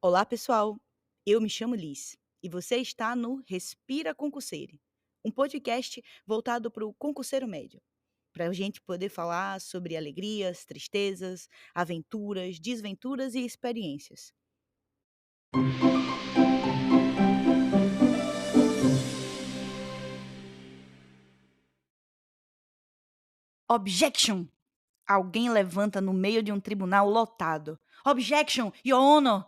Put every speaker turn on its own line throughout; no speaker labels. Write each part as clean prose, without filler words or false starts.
Olá, pessoal. Eu me chamo Liz e você está no Respira Concurseire, um podcast voltado para o concurseiro médio, para a gente poder falar sobre alegrias, tristezas, aventuras, desventuras e experiências. Objection! Alguém levanta no meio de um tribunal lotado. Objection, Your Honor!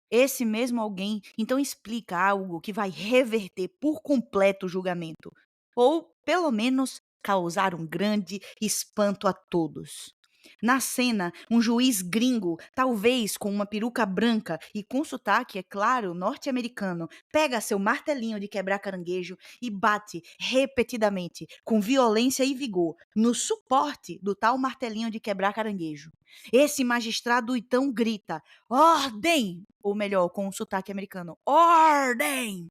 Esse mesmo alguém então explica algo que vai reverter por completo o julgamento, ou pelo menos causar um grande espanto a todos. Na cena, um juiz gringo, talvez com uma peruca branca e com sotaque, é claro, norte-americano, pega seu martelinho de quebrar caranguejo e bate repetidamente, com violência e vigor, no suporte do tal martelinho de quebrar caranguejo. Esse magistrado então grita: ordem! Ou melhor, com um sotaque americano: ordem!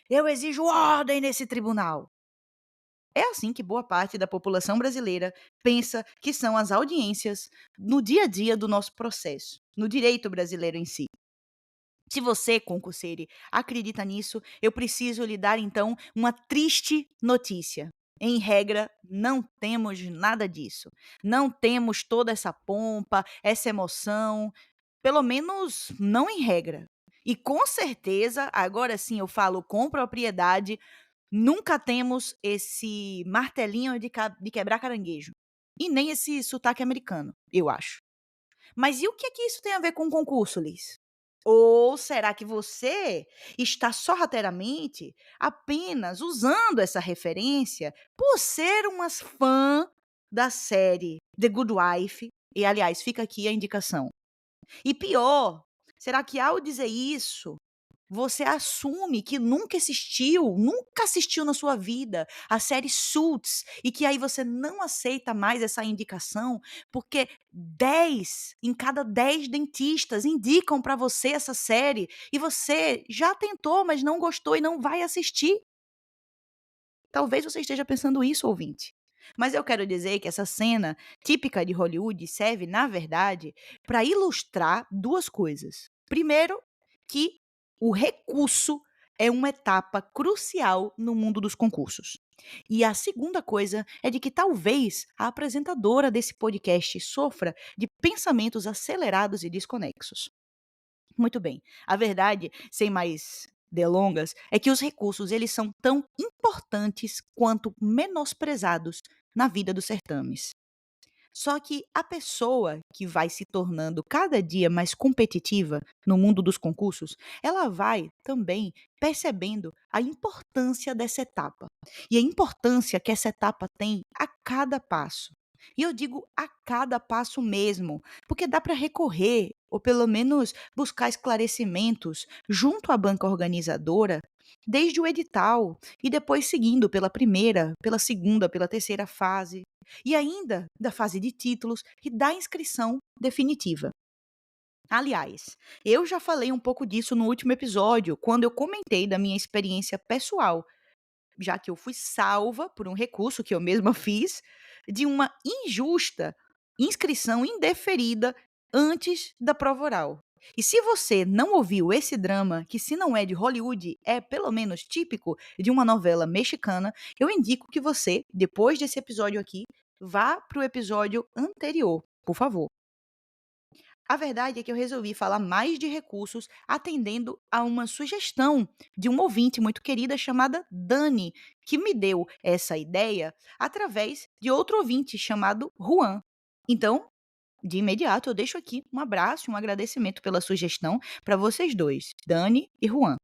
Eu exijo ordem nesse tribunal. É assim que boa parte da população brasileira pensa que são as audiências no dia a dia do nosso processo, no direito brasileiro em si. Se você, concurseire, acredita nisso, eu preciso lhe dar então uma triste notícia. Em regra, não temos nada disso. Não temos toda essa pompa, essa emoção, pelo menos não em regra. E com certeza, agora sim eu falo com propriedade, nunca temos esse martelinho de quebrar caranguejo. E nem esse sotaque americano, eu acho. Mas e o que é que isso tem a ver com o concurso, Liz? Ou será que você está sorrateiramente apenas usando essa referência por ser uma fã da série The Good Wife? E, aliás, fica aqui a indicação. E pior, será que ao dizer isso, você assume que nunca assistiu na sua vida a série Suits e que aí você não aceita mais essa indicação, porque 10 em cada 10 dentistas indicam para você essa série e você já tentou, mas não gostou e não vai assistir? Talvez você esteja pensando isso, ouvinte. Mas eu quero dizer que essa cena típica de Hollywood serve, na verdade, para ilustrar duas coisas. Primeiro, que o recurso é uma etapa crucial no mundo dos concursos. E a segunda coisa é de que talvez a apresentadora desse podcast sofra de pensamentos acelerados e desconexos. Muito bem. A verdade, sem mais delongas, é que os recursos eles são tão importantes quanto menosprezados na vida dos certames. Só que a pessoa que vai se tornando cada dia mais competitiva no mundo dos concursos, ela vai também percebendo a importância dessa etapa. E a importância que essa etapa tem a cada passo. E eu digo a cada passo mesmo, porque dá para recorrer, ou pelo menos buscar esclarecimentos junto à banca organizadora, desde o edital, e depois seguindo pela primeira, pela segunda, pela terceira fase, e ainda da fase de títulos e da inscrição definitiva. Aliás, eu já falei um pouco disso no último episódio, quando eu comentei da minha experiência pessoal, já que eu fui salva por um recurso que eu mesma fiz, de uma injusta inscrição indeferida antes da prova oral. E se você não ouviu esse drama, que se não é de Hollywood, é pelo menos típico de uma novela mexicana, eu indico que você, depois desse episódio aqui, vá para o episódio anterior, por favor. A verdade é que eu resolvi falar mais de recursos atendendo a uma sugestão de uma ouvinte muito querida chamada Dani, que me deu essa ideia através de outro ouvinte chamado Juan. Então, de imediato, eu deixo aqui um abraço, um agradecimento pela sugestão para vocês dois, Dani e Juan.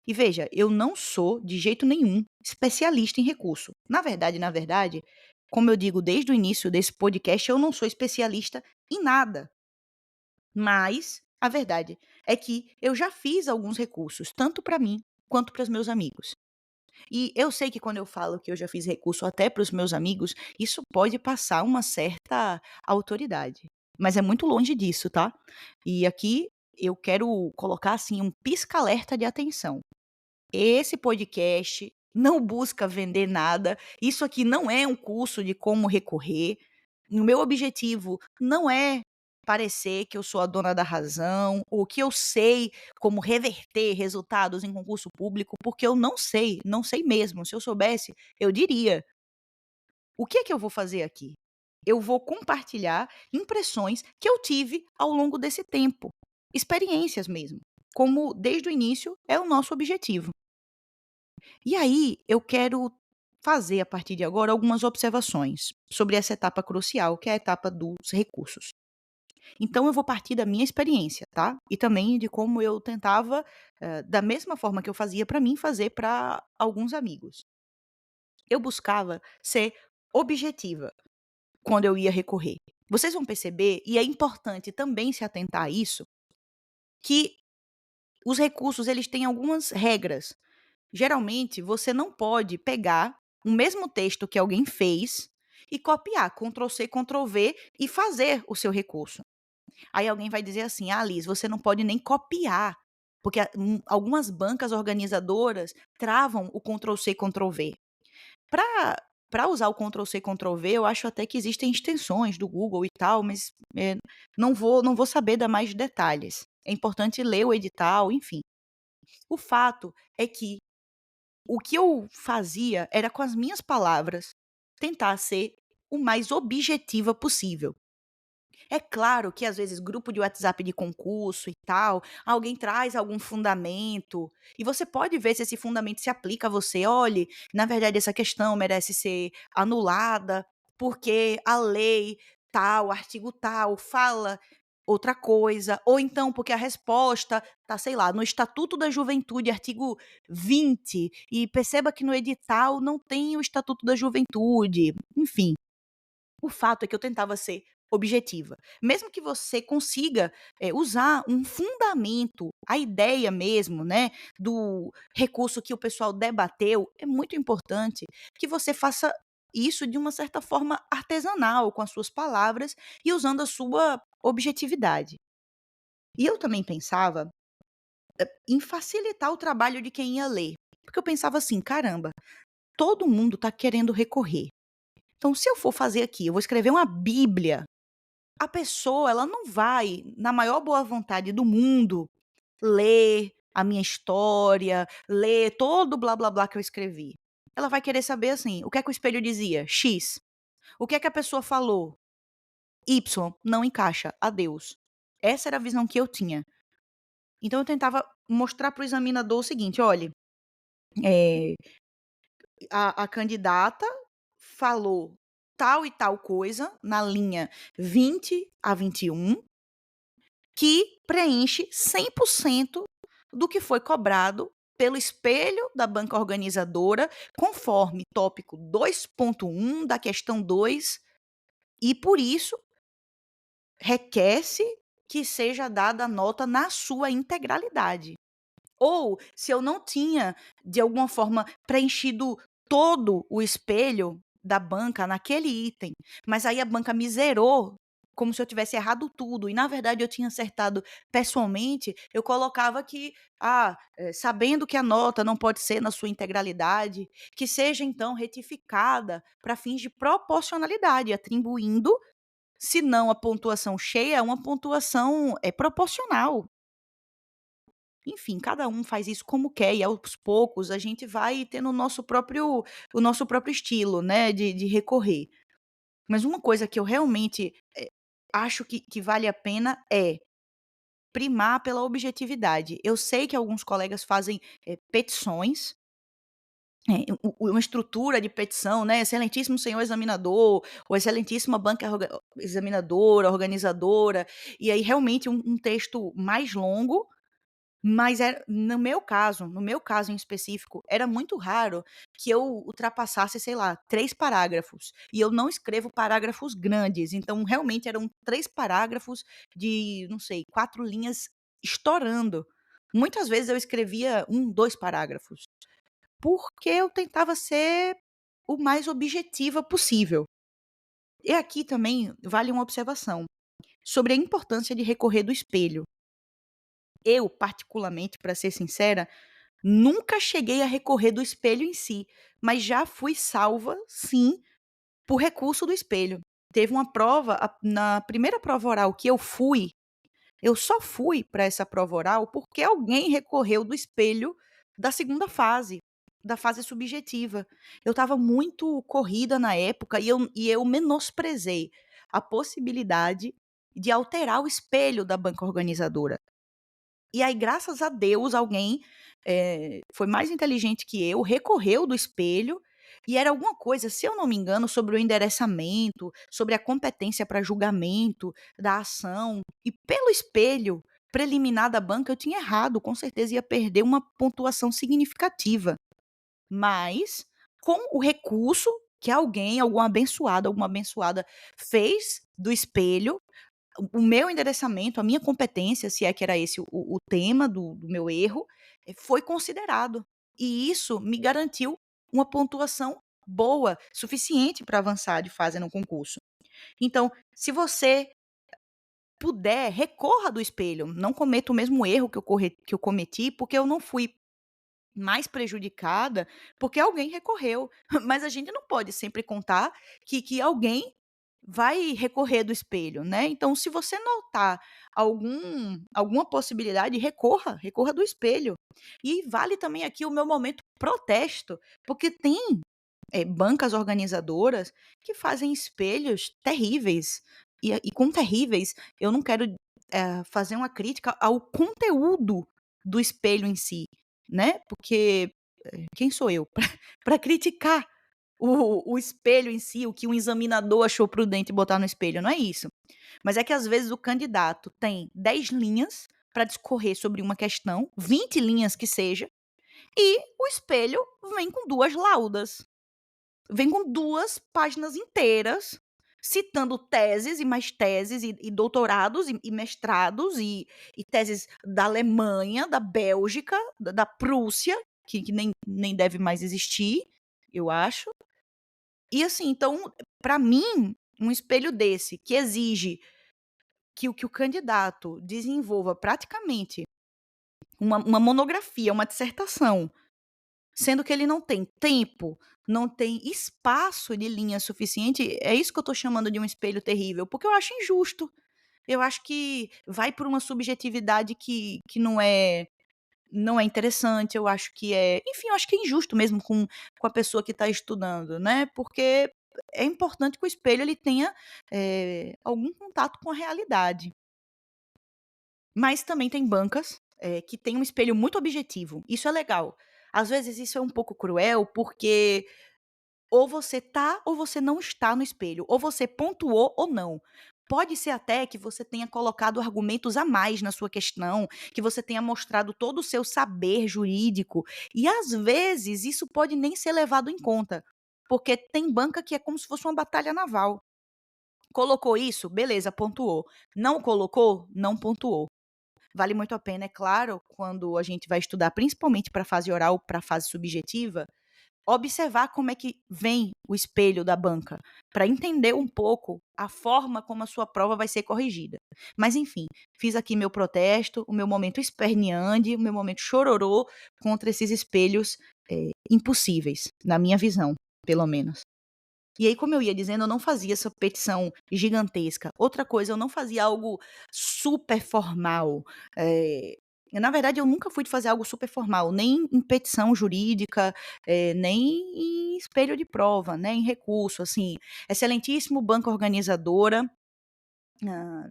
E veja, eu não sou de jeito nenhum especialista em recurso. Na verdade, como eu digo desde o início desse podcast, eu não sou especialista em nada. Mas a verdade é que eu já fiz alguns recursos, tanto para mim quanto para os meus amigos. E eu sei que quando eu falo que eu já fiz recurso até para os meus amigos, isso pode passar uma certa autoridade, mas é muito longe disso, tá? E aqui eu quero colocar assim um pisca-alerta de atenção. Esse podcast não busca vender nada, isso aqui não é um curso de como recorrer. O meu objetivo não é parecer que eu sou a dona da razão, ou que eu sei como reverter resultados em concurso público, porque eu não sei, não sei mesmo. Se eu soubesse, eu diria. O que é que eu vou fazer aqui? Eu vou compartilhar impressões que eu tive ao longo desse tempo, experiências mesmo, como desde o início é o nosso objetivo. E aí, eu quero fazer a partir de agora algumas observações sobre essa etapa crucial, que é a etapa dos recursos. Então eu vou partir da minha experiência, tá? E também de como eu tentava, da mesma forma que eu fazia para mim, fazer para alguns amigos. Eu buscava ser objetiva quando eu ia recorrer. Vocês vão perceber, e é importante também se atentar a isso, que os recursos eles têm algumas regras. Geralmente, você não pode pegar o mesmo texto que alguém fez e copiar, Ctrl C, Ctrl V e fazer o seu recurso. Aí alguém vai dizer assim: "Ah, Liz, você não pode nem copiar, porque algumas bancas organizadoras travam o Ctrl C, Ctrl V". Para para usar o Ctrl C, Ctrl V, eu acho até que existem extensões do Google e tal, mas, não vou saber dar mais detalhes. É importante ler o edital, enfim. O fato é que o que eu fazia era, com as minhas palavras, tentar ser o mais objetiva possível. É claro que às vezes grupo de WhatsApp de concurso e tal, alguém traz algum fundamento, e você pode ver se esse fundamento se aplica a você. "Olhe, na verdade essa questão merece ser anulada, porque a lei tal, artigo tal, fala outra coisa", ou então porque a resposta tá, sei lá, no Estatuto da Juventude, artigo 20, e perceba que no edital não tem o Estatuto da Juventude. Enfim, o fato é que eu tentava ser objetiva. Mesmo que você consiga, usar um fundamento, a ideia mesmo, né, do recurso que o pessoal debateu, é muito importante que você faça isso de uma certa forma artesanal, com as suas palavras e usando a sua objetividade. E eu também pensava em facilitar o trabalho de quem ia ler, porque eu pensava assim: "Caramba, todo mundo está querendo recorrer. Então se eu for fazer aqui, eu vou escrever uma bíblia. A pessoa, ela não vai, na maior boa vontade do mundo, ler a minha história, ler todo o blá-blá-blá que eu escrevi. Ela vai querer saber, assim, o que é que o espelho dizia? X. O que é que a pessoa falou? Y. Não encaixa. Adeus. Essa era a visão que eu tinha. Então eu tentava mostrar para o examinador o seguinte: "Olhe, eh, a candidata falou tal e tal coisa na linha 20 a 21, que preenche 100% do que foi cobrado pelo espelho da banca organizadora, conforme tópico 2.1 da questão 2, e por isso requer-se que seja dada a nota na sua integralidade". Ou, se eu não tinha, de alguma forma, preenchido todo o espelho da banca naquele item, mas aí a banca me zerou, como se eu tivesse errado tudo e na verdade eu tinha acertado pessoalmente, eu colocava que, sabendo que a nota não pode ser na sua integralidade, que seja então retificada para fins de proporcionalidade, atribuindo, se não a pontuação cheia, uma pontuação, proporcional. Enfim, cada um faz isso como quer e aos poucos a gente vai tendo o nosso próprio estilo, né, de recorrer. Mas uma coisa que eu realmente, acho que vale a pena é primar pela objetividade. Eu sei que alguns colegas fazem, petições, uma estrutura de petição, né, "Excelentíssimo senhor examinador", ou "Excelentíssima banca examinadora, organizadora", e aí realmente um texto mais longo. Mas no meu caso em específico, era muito raro que eu ultrapassasse, sei lá, 3 parágrafos, e eu não escrevo parágrafos grandes, então realmente eram 3 parágrafos de, não sei, 4 linhas estourando. Muitas vezes eu escrevia 2 parágrafos, porque eu tentava ser o mais objetiva possível. E aqui também vale uma observação, sobre a importância de recorrer do espelho. Eu, particularmente, para ser sincera, Nunca cheguei a recorrer do espelho em si, mas já fui salva, sim, por recurso do espelho. Teve uma prova, na primeira prova oral que eu só fui para essa prova oral porque alguém recorreu do espelho da segunda fase, da fase subjetiva. Eu estava muito corrida na época e eu menosprezei a possibilidade de alterar o espelho da banca organizadora. E aí, graças a Deus, alguém, foi mais inteligente que eu, recorreu do espelho, e era alguma coisa, se eu não me engano, sobre o endereçamento, sobre a competência para julgamento da ação. E pelo espelho preliminar da banca eu tinha errado, com certeza ia perder uma pontuação significativa. Mas, com o recurso que alguém, alguma abençoada fez do espelho, o meu endereçamento, a minha competência, se é que era esse o tema do meu erro, foi considerado. E isso me garantiu uma pontuação boa, suficiente para avançar de fase no concurso. Então, se você puder, recorra do espelho, não cometa o mesmo erro que eu cometi, porque eu não fui mais prejudicada, porque alguém recorreu. Mas a gente não pode sempre contar que alguém vai recorrer do espelho, né. Então se você notar alguma possibilidade, recorra do espelho. E vale também aqui o meu momento protesto, porque tem, bancas organizadoras que fazem espelhos terríveis, e com terríveis eu não quero, fazer uma crítica ao conteúdo do espelho em si, né, porque, quem sou eu para criticar o espelho em si, o que o examinador achou prudente botar no espelho, não é isso. Mas é que às vezes o candidato tem 10 linhas para discorrer sobre uma questão, 20 linhas que seja, e o espelho vem com 2 laudas, vem com 2 páginas inteiras, citando teses e mais teses e doutorados e mestrados e teses da Alemanha, da Bélgica, da Prússia, que nem deve mais existir, eu acho. E assim, então, para mim, um espelho desse, que exige que o candidato desenvolva praticamente uma monografia, uma dissertação, sendo que ele não tem tempo, não tem espaço de linha suficiente, é isso que eu estou chamando de um espelho terrível, porque eu acho injusto. Eu acho que vai por uma subjetividade que não é interessante, eu acho que enfim, eu acho que é injusto mesmo com a pessoa que está estudando, né, porque é importante que o espelho ele tenha, algum contato com a realidade. Mas também tem bancas, que têm um espelho muito objetivo, isso é legal. Às vezes isso é um pouco cruel, porque ou você tá ou você não está no espelho, ou você pontuou ou não. Pode ser até que você tenha colocado argumentos a mais na sua questão, que você tenha mostrado todo o seu saber jurídico, e às vezes isso pode nem ser levado em conta, porque tem banca que é como se fosse uma batalha naval. Colocou isso, beleza, pontuou. Não colocou, não pontuou. Vale muito a pena, é claro, quando a gente vai estudar, principalmente para a fase oral, para a fase subjetiva, observar como é que vem o espelho da banca, para entender um pouco a forma como a sua prova vai ser corrigida. Mas enfim, fiz aqui meu protesto, o meu momento esperneande, o meu momento chororô contra esses espelhos, impossíveis, na minha visão, pelo menos. E aí, como eu ia dizendo, eu não fazia essa petição gigantesca. Outra coisa, eu não fazia algo super formal. Na verdade, eu nunca fui de fazer algo super formal, nem em petição jurídica, nem em espelho de prova, né, em recurso, assim. Excelentíssimo banca organizadora,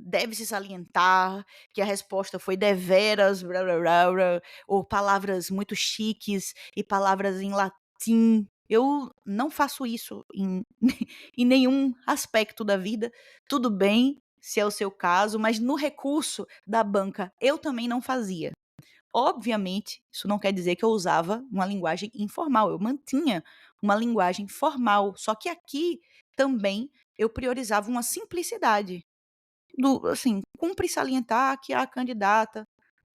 deve-se salientar que a resposta foi deveras, blá blá blá blá, ou palavras muito chiques e palavras em latim. Eu não faço isso em em nenhum aspecto da vida. Tudo bem, se é o seu caso, mas no recurso da banca eu também não fazia. Obviamente, isso não quer dizer que eu usava uma linguagem informal, eu mantinha uma linguagem formal, só que aqui também eu priorizava uma simplicidade. Assim, cumpre salientar que a candidata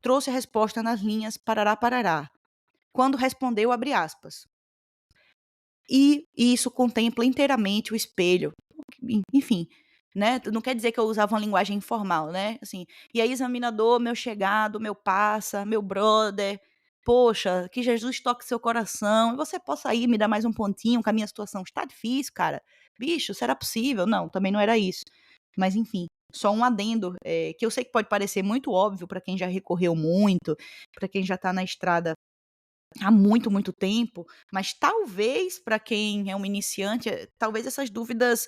trouxe a resposta nas linhas parará, parará. Quando respondeu, abre aspas. E isso contempla inteiramente o espelho, enfim, né, não quer dizer que eu usava uma linguagem informal, né, assim, e aí examinador, meu chegado, meu parça, meu brother, poxa, que Jesus toque seu coração e você possa ir me dar mais um pontinho, que a minha situação está difícil, cara. Bicho, será possível? Não, também não era isso. Mas enfim, só um adendo, que eu sei que pode parecer muito óbvio para quem já recorreu muito, para quem já está na estrada há muito, muito tempo, mas talvez para quem é um iniciante, talvez essas dúvidas,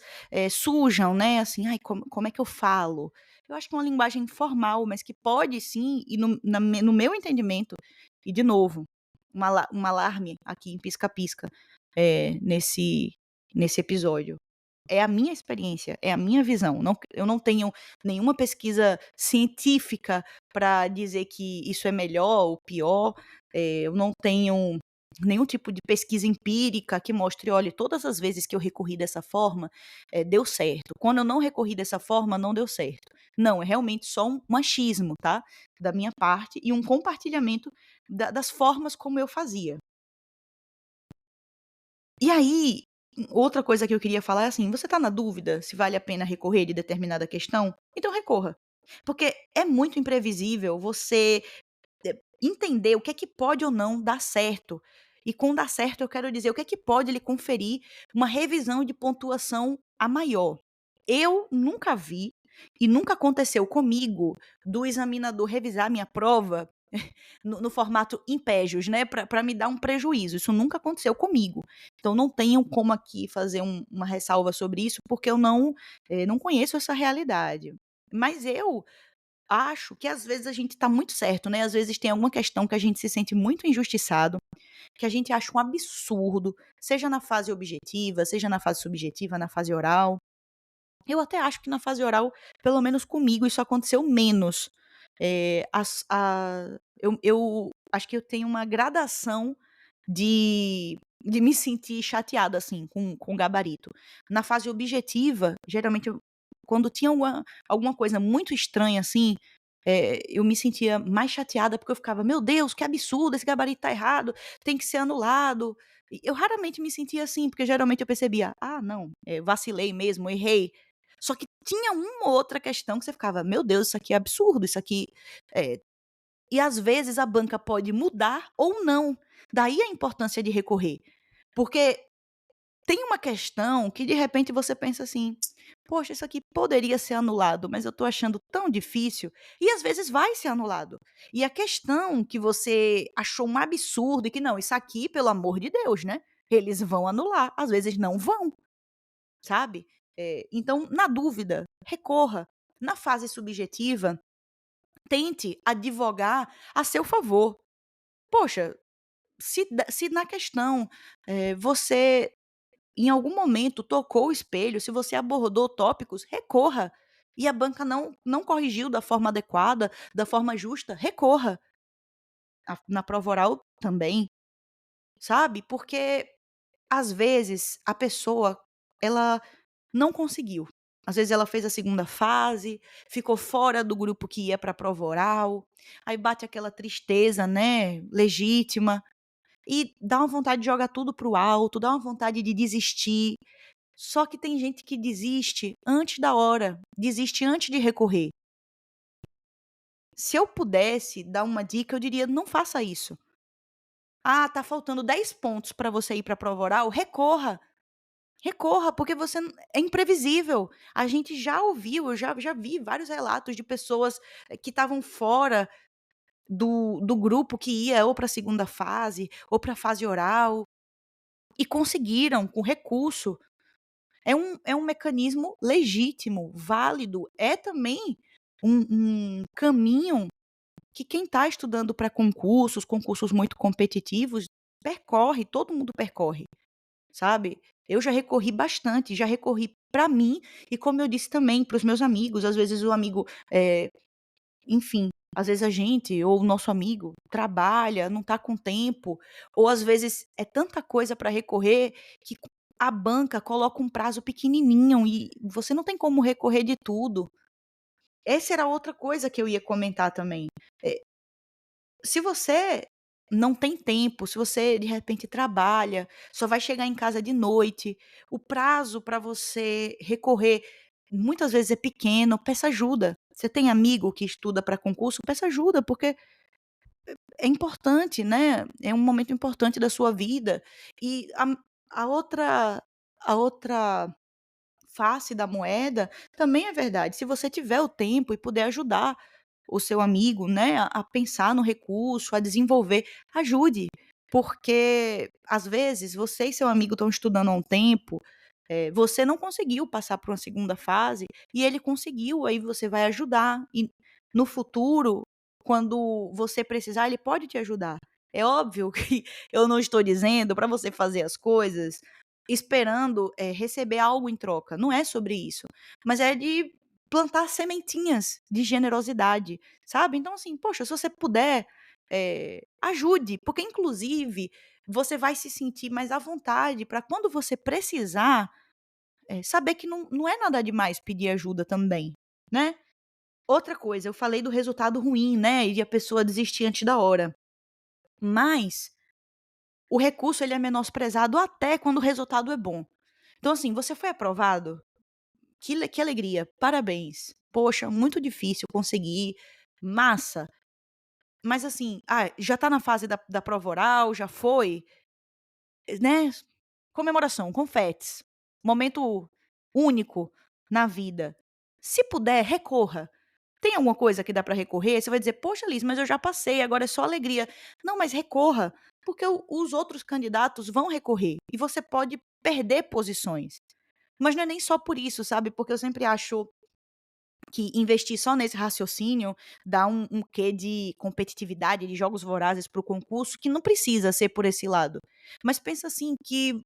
surjam, né, assim: "Ai, como é que eu falo?". Eu acho que é uma linguagem informal, mas que pode sim, e no meu entendimento, e de novo, um alarme aqui em pisca-pisca, nesse episódio. É a minha experiência, é a minha visão, eu não tenho nenhuma pesquisa científica para dizer que isso é melhor ou pior, eu não tenho nenhum tipo de pesquisa empírica que mostre: "Olha, todas as vezes que eu recorri dessa forma, deu certo. Quando eu não recorri dessa forma, não deu certo". Não, é realmente só um achismo, tá, da minha parte e um compartilhamento das formas como eu fazia. E aí, outra coisa que eu queria falar é assim: você está na dúvida se vale a pena recorrer de determinada questão? Então recorra. Porque é muito imprevisível você entender o que é que pode ou não dar certo. E com dar certo eu quero dizer o que é que pode lhe conferir uma revisão de pontuação a maior. Eu nunca vi e nunca aconteceu comigo do examinador revisar minha prova no formato impégios, né, para me dar um prejuízo. Isso nunca aconteceu comigo. Então não tenho como aqui fazer uma ressalva sobre isso, porque eu não conheço essa realidade. Mas eu acho que às vezes a gente está muito certo, né, às vezes tem alguma questão que a gente se sente muito injustiçado, que a gente acha um absurdo, seja na fase objetiva, seja na fase subjetiva, na fase oral. Eu até acho que na fase oral, pelo menos comigo, isso aconteceu menos. As a eu acho que eu tenho uma gradação de me sentir chateada, assim, com o gabarito. Na fase objetiva, geralmente quando tinha alguma coisa muito estranha, assim, eu me sentia mais chateada, porque eu ficava: "Meu Deus, que absurdo, esse gabarito tá errado, tem que ser anulado". E eu raramente me sentia assim, porque geralmente eu percebia: "Ah, não, vacilei mesmo, errei". Só que tinha uma ou outra questão que você ficava: "Meu Deus, isso aqui é absurdo, isso aqui", eh, e às vezes a banca pode mudar ou não. Daí a importância de recorrer. Porque tem uma questão que de repente você pensa assim: "Poxa, isso aqui poderia ser anulado, mas eu estou achando tão difícil", e às vezes vai ser anulado. E a questão que você achou um absurdo e que: "Não, isso aqui, pelo amor de Deus, né, eles vão anular", às vezes não vão, sabe. Então, na dúvida, recorra. Na fase subjetiva, tente advogar a seu favor. Poxa, se na questão, você em algum momento tocou o espelho, se você abordou tópicos, recorra. E a banca não corrigiu da forma adequada, da forma justa, recorra. Na prova oral também, sabe, porque às vezes a pessoa, ela não conseguiu. Às vezes ela fez a segunda fase, ficou fora do grupo que ia para a prova oral, aí bate aquela tristeza, né, legítima, e dá uma vontade de jogar tudo para o alto, dá uma vontade de desistir. Só que tem gente que desiste antes da hora, desiste antes de recorrer. Se eu pudesse dar uma dica, eu diria: "Não faça isso". "Ah, tá faltando 10 pontos para você ir para a prova oral", recorra. Recorra, porque você é imprevisível. A gente já ouviu, eu já vi vários relatos de pessoas, que estavam fora do grupo que ia ou para a segunda fase, ou para a fase oral, e conseguiram com recurso. É um mecanismo legítimo, válido, é também um caminho que quem está estudando para concursos muito competitivos, percorre, todo mundo percorre, sabe. Eu já recorri bastante, já recorri para mim e, como eu disse, também para os meus amigos, às vezes o amigo, enfim, às vezes a gente ou o nosso amigo trabalha, não está com tempo, ou às vezes é tanta coisa para recorrer que a banca coloca um prazo pequenininho e você não tem como recorrer de tudo. Essa era outra coisa que eu ia comentar também. Eh, Se você não tem tempo, se você de repente trabalha, só vai chegar em casa de noite, o prazo para você recorrer muitas vezes é pequeno, peça ajuda. Você tem amigo que estuda para concurso, peça ajuda, porque é importante, né, é um momento importante da sua vida. E a outra face da moeda também é verdade, se você tiver o tempo e puder ajudar o seu amigo, né, a pensar no recurso, a desenvolver, ajude, porque às vezes você e seu amigo estão estudando há um tempo, você não conseguiu passar por uma segunda fase e ele conseguiu, aí você vai ajudar e no futuro, quando você precisar, ele pode te ajudar. É óbvio que eu não estou dizendo para você fazer as coisas esperando, receber algo em troca, não é sobre isso, mas é de plantar sementinhas de generosidade, sabe. Então assim, poxa, se você puder, ajude, porque inclusive você vai se sentir mais à vontade para quando você precisar, saber que não é nada demais pedir ajuda também, né. Outra coisa, eu falei do resultado ruim, né, e de a pessoa desistir antes da hora, mas o recurso ele é menosprezado até quando o resultado é bom. Então assim, você foi aprovado? Que alegria, parabéns. Poxa, muito difícil conseguir, massa. Mas assim, já tá na fase da prova oral, já foi, né, comemoração, confetes, momento único na vida. Se puder, recorra. Tem alguma coisa que dá para recorrer? Você vai dizer: "Poxa, Liz, mas eu já passei, agora é só alegria". Não, mas recorra, porque os outros candidatos vão recorrer e você pode perder posições. Mas não é nem só por isso, sabe, porque eu sempre acho que investir só nesse raciocínio dá um quê de competitividade, de jogos vorazes para o concurso, que não precisa ser por esse lado. Mas pensa assim que,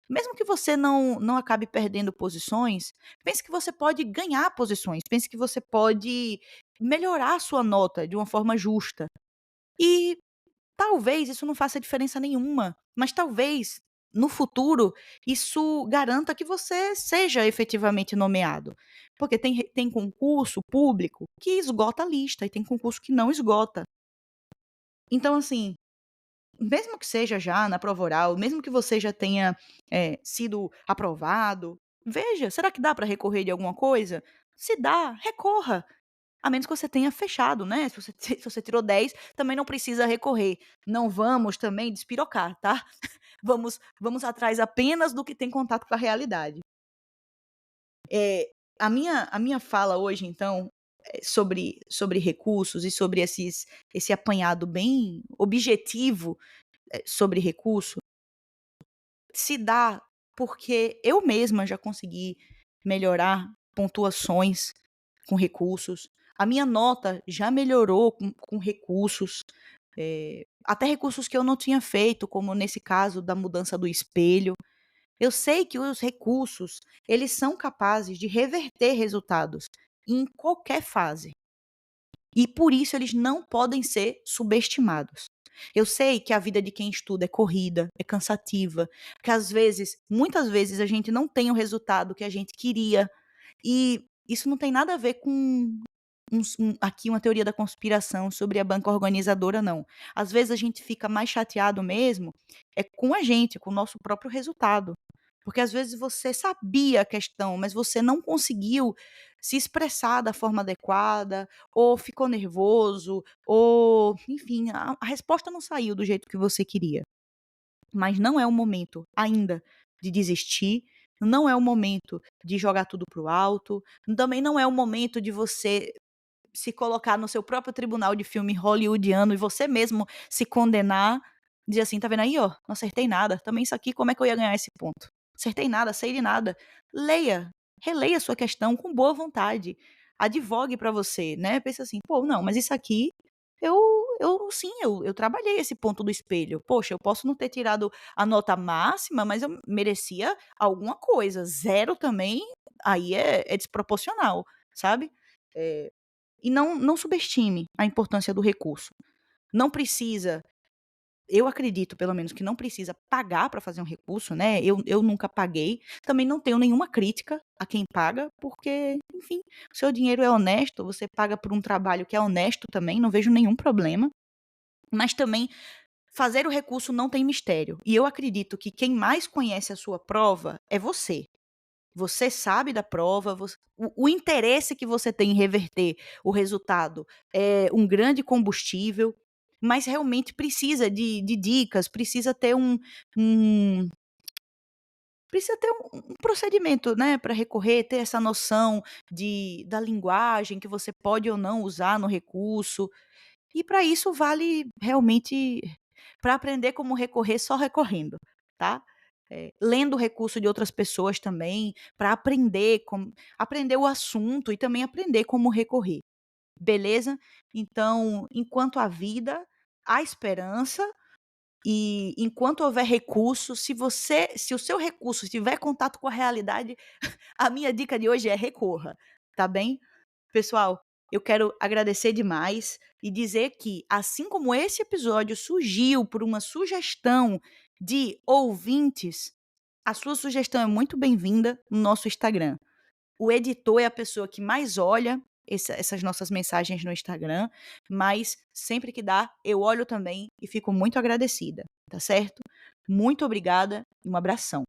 mesmo que você não acabe perdendo posições, pense que você pode ganhar posições, pense que você pode melhorar a sua nota de uma forma justa. E talvez isso não faça diferença nenhuma, mas talvez, no futuro, isso garanta que você seja efetivamente nomeado. Porque tem concurso público que esgota a lista e tem concurso que não esgota. Então, assim, mesmo que seja já na prova oral, mesmo que você já tenha, sido aprovado, veja, será que dá para recorrer de alguma coisa? Se dá, recorra. A menos que você tenha fechado, né, se você se você tirou 10, também não precisa recorrer. Não vamos também despirocar, tá. Vamos atrás apenas do que tem contato com a realidade. Eh, a minha fala hoje então, sobre recursos e sobre esse apanhado bem objetivo, sobre recurso, se dá porque eu mesma já consegui melhorar pontuações com recursos, a minha nota já melhorou com recursos, até recursos que eu não tinha feito, como nesse caso da mudança do espelho. Eu sei que os recursos, eles são capazes de reverter resultados em qualquer fase. E por isso eles não podem ser subestimados. Eu sei que a vida de quem estuda é corrida, é cansativa, que às vezes, muitas vezes a gente não tem o resultado que a gente queria, e isso não tem nada a ver com aqui uma teoria da conspiração sobre a banca organizadora não. Às vezes a gente fica mais chateado mesmo, é com a gente, com o nosso próprio resultado. Porque às vezes você sabia a questão, mas você não conseguiu se expressar da forma adequada, ou ficou nervoso, ou enfim, a resposta não saiu do jeito que você queria. Mas não é o momento ainda de desistir, não é o momento de jogar tudo para o alto, também não é o momento de você se colocar no seu próprio tribunal de filme hollywoodiano e você mesmo se condenar, dizer assim: "Tá vendo aí, ó, não acertei nada, também isso aqui como é que eu ia ganhar esse ponto? Acertei nada, sei de nada". Leia, releia a sua questão com boa vontade, advogue pra você, né, pense assim: "Pô, não, mas isso aqui eu eu sim, eu trabalhei esse ponto do espelho. Poxa, eu posso não ter tirado a nota máxima, mas eu merecia alguma coisa, zero também, aí é desproporcional", sabe. Eh e não subestime a importância do recurso. Não precisa, eu acredito pelo menos que não precisa pagar para fazer um recurso, né, eu nunca paguei, também não tenho nenhuma crítica a quem paga, porque, enfim, o seu dinheiro é honesto, você paga por um trabalho que é honesto também, não vejo nenhum problema, mas também fazer o recurso não tem mistério, e eu acredito que quem mais conhece a sua prova é você. Você sabe da prova, o interesse que você tem em reverter o resultado é um grande combustível. mas realmente precisa de dicas, um precisa ter um procedimento, né, para recorrer, ter essa noção da linguagem que você pode ou não usar no recurso, e para isso vale realmente para aprender como recorrer, só recorrendo, tá. Lendo o recurso de outras pessoas também, para aprender o assunto e também aprender como recorrer, beleza? Então, enquanto há vida, há esperança e enquanto houver recurso, se o seu recurso tiver contato com a realidade, a minha dica de hoje é recorra, tá bem? Pessoal, eu quero agradecer demais e dizer que, assim como esse episódio surgiu por uma sugestão de ouvintes, a sua sugestão é muito bem-vinda no nosso Instagram. O editor é a pessoa que mais olha essas nossas mensagens no Instagram, mas sempre que dá, eu olho também e fico muito agradecida, tá certo? Muito obrigada e um abração.